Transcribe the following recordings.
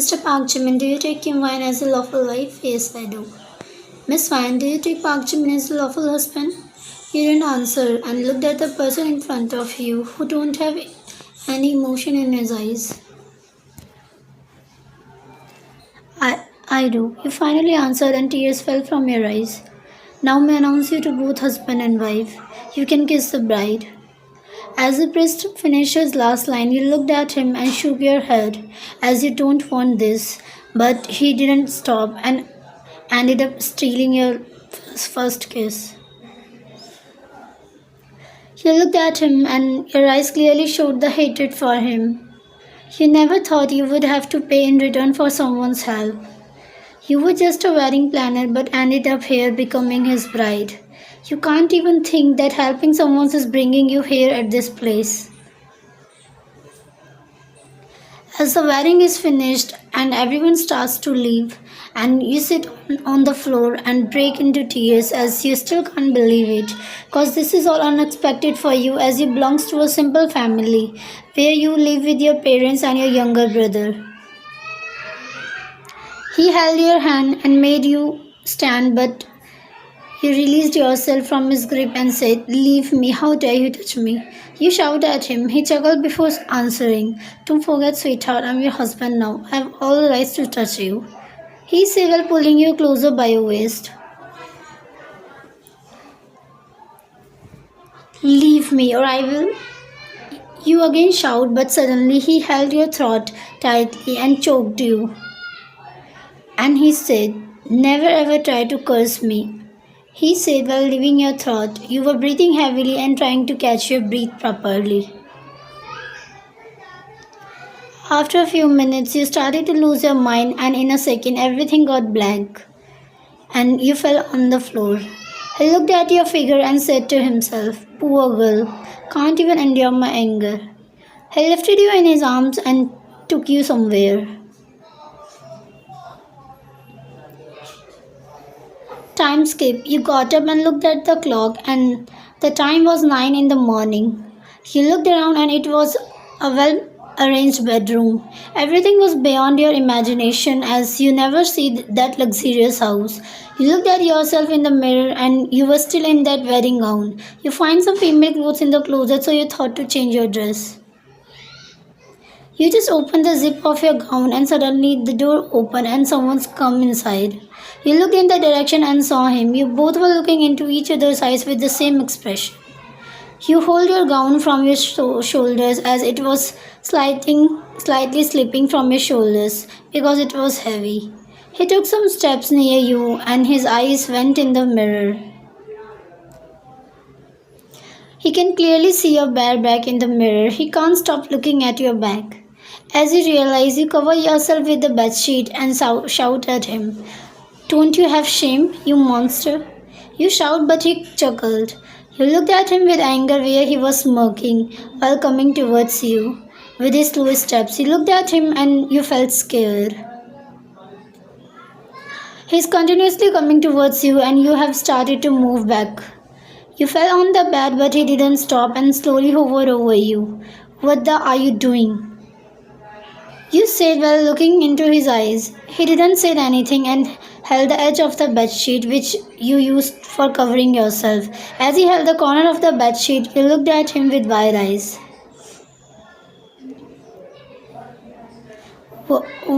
Mr. Park Jimin, do you take Kim Wine as a lawful wife? Yes, I do. Miss Wine, do you take Park Jimin as a lawful husband? You didn't answer and looked at the person in front of you who don't have any emotion in his eyes. I do. You finally answered and tears fell from your eyes. Now may I announce you to both husband and wife. You can kiss the bride. As the priest finished his last line, you looked at him and shook your head as you don't want this. But he didn't stop and ended up stealing your first kiss. You looked at him and your eyes clearly showed the hatred for him. You never thought you would have to pay in return for someone's help. You were just a wedding planner but ended up here becoming his bride. You can't even think that helping someone is bringing you here at this place. As the wedding is finished and everyone starts to leave, and you sit on the floor and break into tears as you still can't believe it, because this is all unexpected for you as you belongs to a simple family where you live with your parents and your younger brother. He held your hand and made you stand, but you released yourself from his grip and said, "Leave me, how dare you touch me?" You shouted at him. He chuckled before answering, "Don't forget, sweetheart, I'm your husband now. I have all the rights to touch you," he said while pulling you closer by your waist. "Leave me, or I will." You again shout, but suddenly he held your throat tightly and choked you. And he said, "Never ever try to curse me," he said while leaving your throat. You were breathing heavily and trying to catch your breath properly. After a few minutes, you started to lose your mind, and in a second, everything got blank, and you fell on the floor. He looked at your figure and said to himself, "Poor girl, can't even endure my anger." He lifted you in his arms and took you somewhere. Time skip. You got up and looked at the clock, and the time was 9 in the morning. You looked around, and it was a well arranged bedroom. Everything was beyond your imagination as you never see that luxurious house. You looked at yourself in the mirror, and you were still in that wedding gown. You find some female clothes in the closet, so you thought to change your dress. You just opened the zip of your gown and suddenly the door opened and someone's come inside. You looked in the direction and saw him. You both were looking into each other's eyes with the same expression. You hold your gown from your shoulders as it was slightly slipping from your shoulders because it was heavy. He took some steps near you and his eyes went in the mirror. He can clearly see your bare back in the mirror. He can't stop looking at your back. As you realize, you cover yourself with the bedsheet and shout at him, "Don't you have shame, you monster?" You shout, but he chuckled. You looked at him with anger where he was smirking while coming towards you with his slow steps. You looked at him and you felt scared. He's continuously coming towards you and you have started to move back. You fell on the bed, but he didn't stop and slowly hovered over you. "What the are you doing?" You said while looking into his eyes. He didn't say anything and held the edge of the bedsheet which you used for covering yourself. As he held the corner of the bedsheet, you looked at him with wide eyes.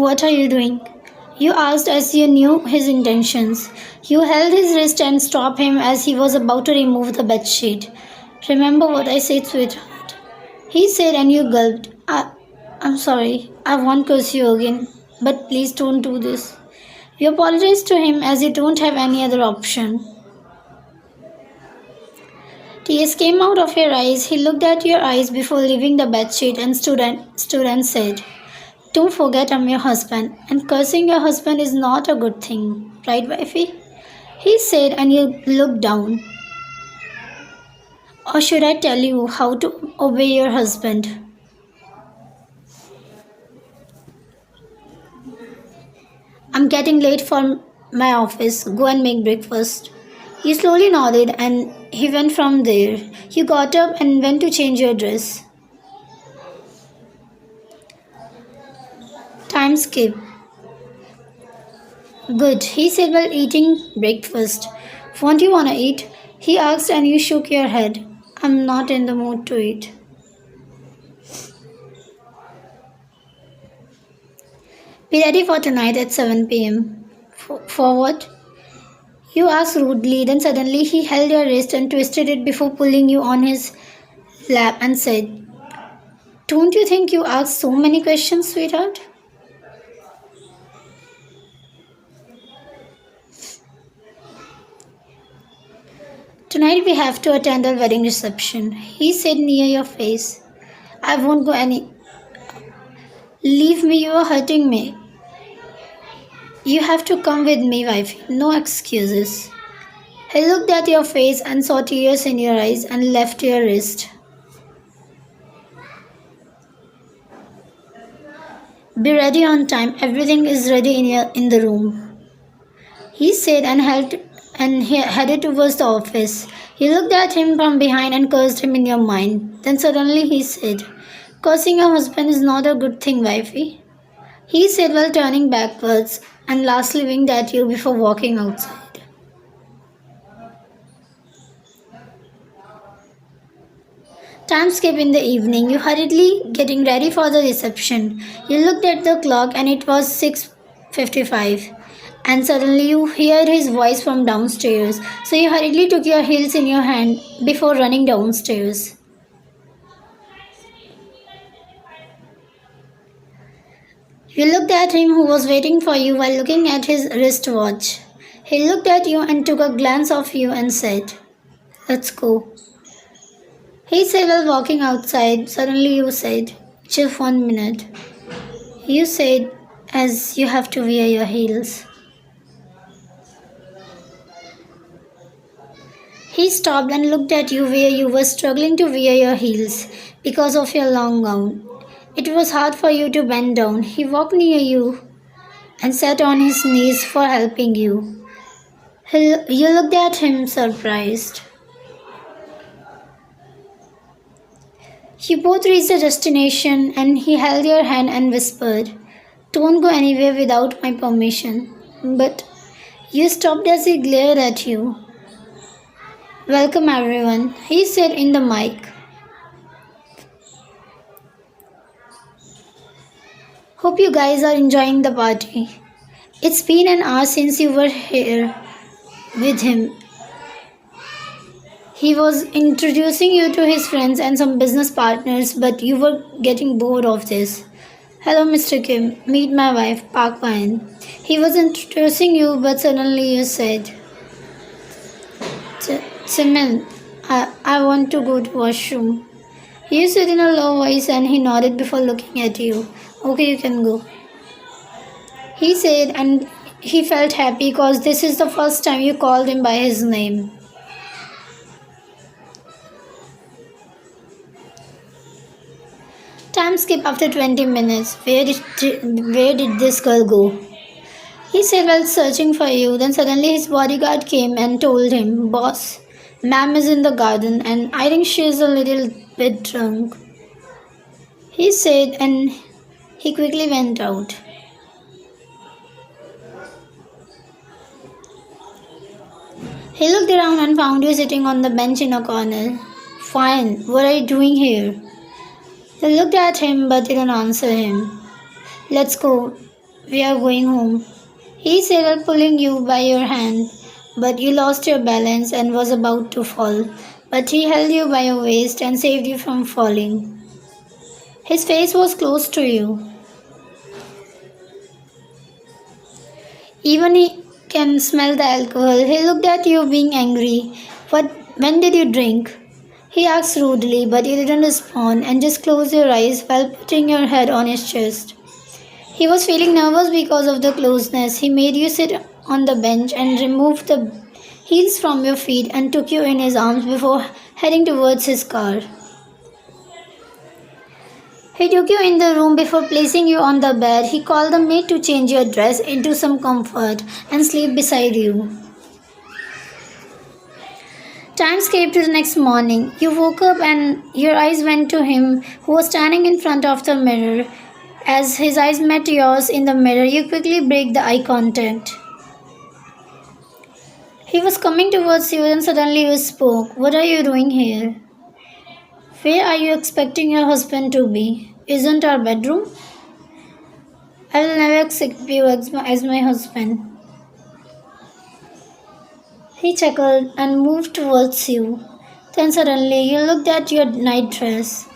"What are you doing?" You asked as you knew his intentions. You held his wrist and stopped him as he was about to remove the bedsheet. "Remember what I said, sweetheart," he said, and you gulped. I'm sorry, I won't curse you again, but please don't do this." You apologized to him as you don't have any other option. Tears came out of your eyes. He looked at your eyes before leaving the bedsheet and stood and said, "Don't forget I'm your husband, and cursing your husband is not a good thing, right, wifey?" He said, and you looked down. "Or should I tell you how to obey your husband?" "I'm getting late for my office. Go and make breakfast." He slowly nodded and he went from there. You got up and went to change your dress. Time skip. Good, he said while eating breakfast. Won't you wanna eat? He asked and you shook your head. I'm not in the mood to eat. Be ready for tonight at 7 p.m. For what? You asked rudely, then suddenly he held your wrist and twisted it before pulling you on his lap and said, Don't you think you asked so many questions, sweetheart? Tonight we have to attend our wedding reception. He said near your face. I won't go any. Leave me, you are hurting me. You have to come with me, wife. No excuses. He looked at your face and saw tears in your eyes and left your wrist. Be ready on time. Everything is ready in the room. He said and he headed towards the office. You looked at him from behind and cursed him in your mind. Then suddenly he said, Cursing your husband is not a good thing, wifey. He said while turning backwards and lastly winked at you before walking outside. Time skip in the evening. You hurriedly getting ready for the reception. You looked at the clock and it was 6:55. And suddenly you heard his voice from downstairs. So you hurriedly took your heels in your hand before running downstairs. You looked at him who was waiting for you while looking at his wristwatch. He looked at you and took a glance of you and said, Let's go. He said while walking outside. Suddenly you said, Just 1 minute. You said as you have to wear your heels. He stopped and looked at you where you were struggling to wear your heels because of your long gown. It was hard for you to bend down. He walked near you and sat on his knees for helping you. You looked at him surprised. You both reached the destination and he held your hand and whispered, Don't go anywhere without my permission. But you stopped as he glared at you. Welcome everyone, he said in the mic. Hope you guys are enjoying the party. It's been an hour since you were here with him. He was introducing you to his friends and some business partners, but you were getting bored of this. Hello, Mr. Kim. Meet my wife, Park Wine. He was introducing you, but suddenly you said, Simon, I want to go to washroom. You said in a low voice and he nodded before looking at you. Okay, you can go. He said and he felt happy because this is the first time you called him by his name. Time skip after 20 minutes. Where did this girl go? He said while searching for you. Then suddenly his bodyguard came and told him, Boss, ma'am is in the garden and I think she is a little bit drunk. He said and he quickly went out. He looked around and found you sitting on the bench in a corner. Fine, what are you doing here? You looked at him but didn't answer him. Let's go. We are going home. He said while pulling you by your hand, but you lost your balance and was about to fall. But he held you by your waist and saved you from falling. His face was close to you. Even he can smell the alcohol. He looked at you being angry. When did you drink? He asked rudely, but you didn't respond and just closed your eyes while putting your head on his chest. He was feeling nervous because of the closeness. He made you sit on the bench and removed the heels from your feet and took you in his arms before heading towards his car. He took you in the room before placing you on the bed. He called the maid to change your dress into some comfort and sleep beside you. Time escaped to the next morning. You woke up and your eyes went to him who was standing in front of the mirror. As his eyes met yours in the mirror, you quickly break the eye contact. He was coming towards you and suddenly you spoke. What are you doing here? Where are you expecting your husband to be? Isn't our bedroom? I will never accept you as my husband. He chuckled and moved towards you. Then suddenly you looked at your night dress.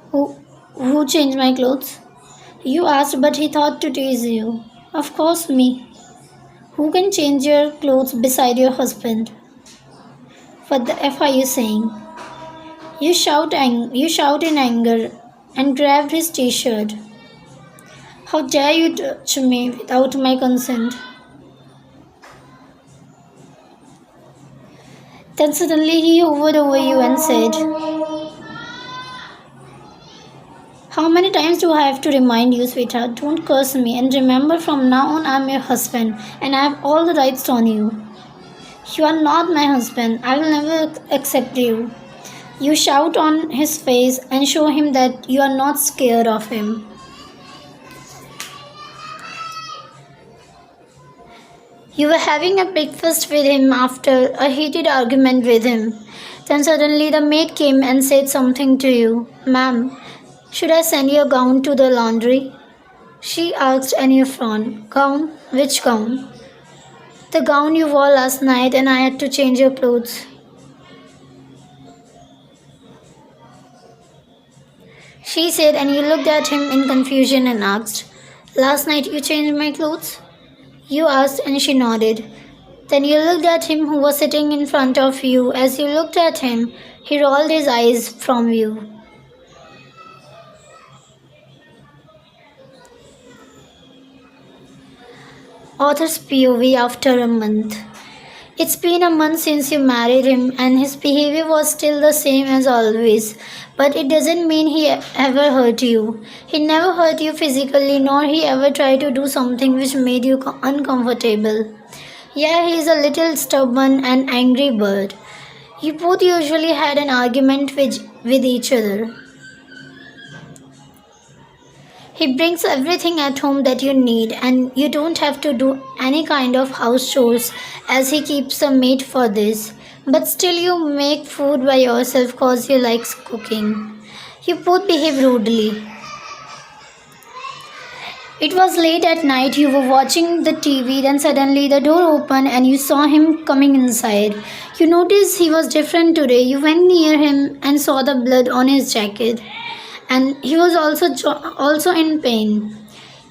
Who, who changed my clothes? You asked, but he thought to tease you. Of course, me. Who can change your clothes beside your husband? What the F are you saying? You shout in anger and grabbed his t-shirt. How dare you touch me without my consent? Then suddenly he hovered over you and said, how many times do I have to remind you, sweetheart? Don't curse me. And remember, from now on, I'm your husband and I have all the rights on you. You are not my husband. I will never accept you. You shout on his face and show him that you are not scared of him. You were having a breakfast with him after a heated argument with him. Then suddenly the maid came and said something to you. Ma'am, should I send your gown to the laundry? She asked and you frowned. Gown? Which gown? The gown you wore last night and I had to change your clothes. She said and you looked at him in confusion and asked, last night you changed my clothes? You asked and she nodded. Then you looked at him who was sitting in front of you. As you looked at him, he rolled his eyes from you. Author's POV after a month. It's been a month since you married him and his behavior was still the same as always. But it doesn't mean he ever hurt you. He never hurt you physically nor he ever tried to do something which made you uncomfortable. Yeah, he is a little stubborn and angry bird. You both usually had an argument with each other. He brings everything at home that you need and you don't have to do any kind of house chores as he keeps a maid for this. But still you make food by yourself cause you like cooking. You both behave rudely. It was late at night, you were watching the TV, then suddenly the door opened and you saw him coming inside. You noticed he was different today. You went near him and saw the blood on his jacket. And he was also in pain.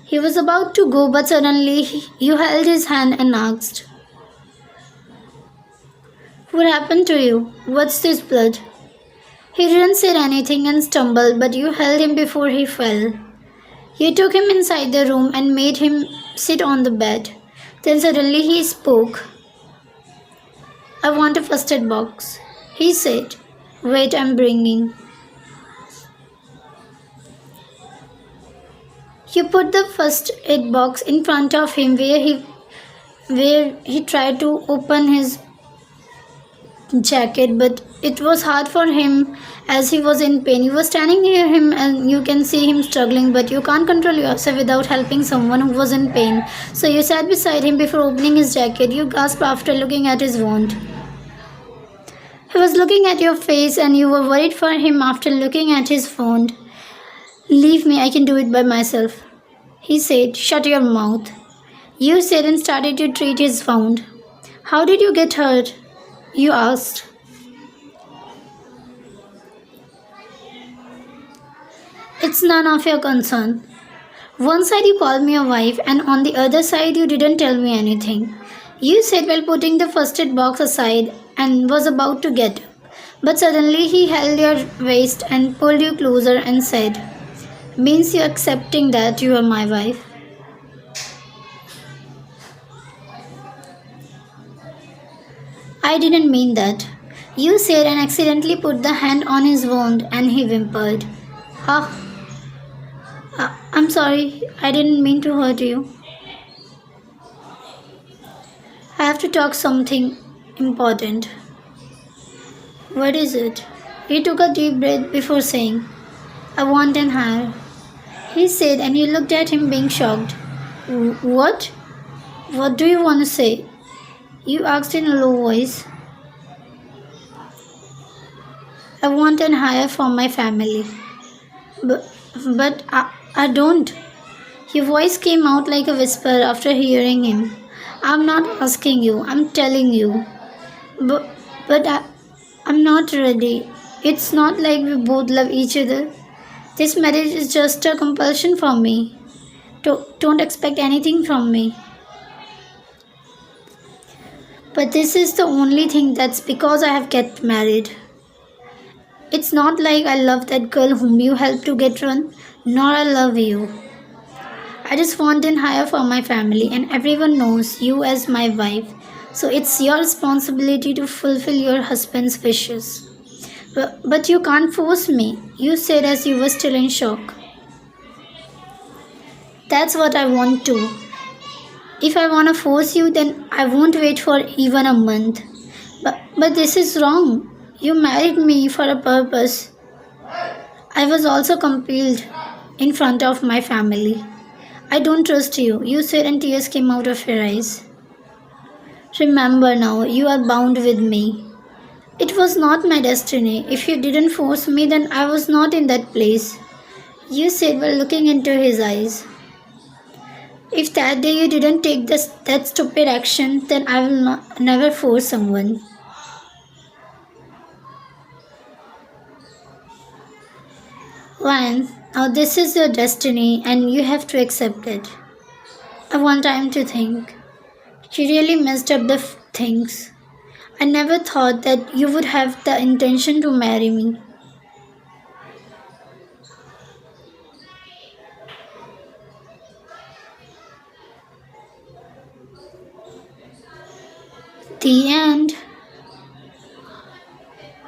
He was about to go, but suddenly you held his hand and asked, what happened to you? What's this blood? He didn't say anything and stumbled, but you held him before he fell. You took him inside the room and made him sit on the bed. Then suddenly he spoke. I want a first aid box. He said, wait, I'm bringing. You put the first aid box in front of him where he tried to open his jacket, but it was hard for him as he was in pain. You were standing near him and you can see him struggling, but you can't control yourself without helping someone who was in pain. So you sat beside him before opening his jacket. You gasped after looking at his wound. He was looking at your face and you were worried for him after looking at his wound. Leave me, I can do it by myself. He said, shut your mouth. You said and started to treat his wound. How did you get hurt? You asked. It's none of your concern. One side you called me a wife and on the other side you didn't tell me anything. You said while putting the first aid box aside and was about to get up. But suddenly he held your waist and pulled you closer and said, means you're accepting that you are my wife? I didn't mean that. You said and accidentally put the hand on his wound and he whimpered. I'm sorry, I didn't mean to hurt you. I have to talk something important. What is it? He took a deep breath before saying, I want an hire. He said and you looked at him being shocked. What? What do you want to say? You asked in a low voice. I want an hire for my family. But, but I don't. Your voice came out like a whisper after hearing him. I'm not asking you, I'm telling you. But, but I'm not ready. It's not like we both love each other. This marriage is just a compulsion for me. Don't expect anything from me. But this is the only thing that's because I have get married. It's not like I love that girl whom you helped to get run, nor I love you. I just want an hire for my family, and everyone knows you as my wife. So it's your responsibility to fulfill your husband's wishes. But you can't force me, you said as you were still in shock. That's what I want to. If I want to force you, then I won't wait for even a month. But this is wrong. You married me for a purpose. I was also compelled in front of my family. I don't trust you, you said, and tears came out of your eyes. Remember now, you are bound with me. It was not my destiny. If you didn't force me, then I was not in that place. You said while looking into his eyes. If that day you didn't take that stupid action, then I will never force someone. Ryan, now this is your destiny and you have to accept it. I want time to think. You really messed up the things. I never thought that you would have the intention to marry me. The end.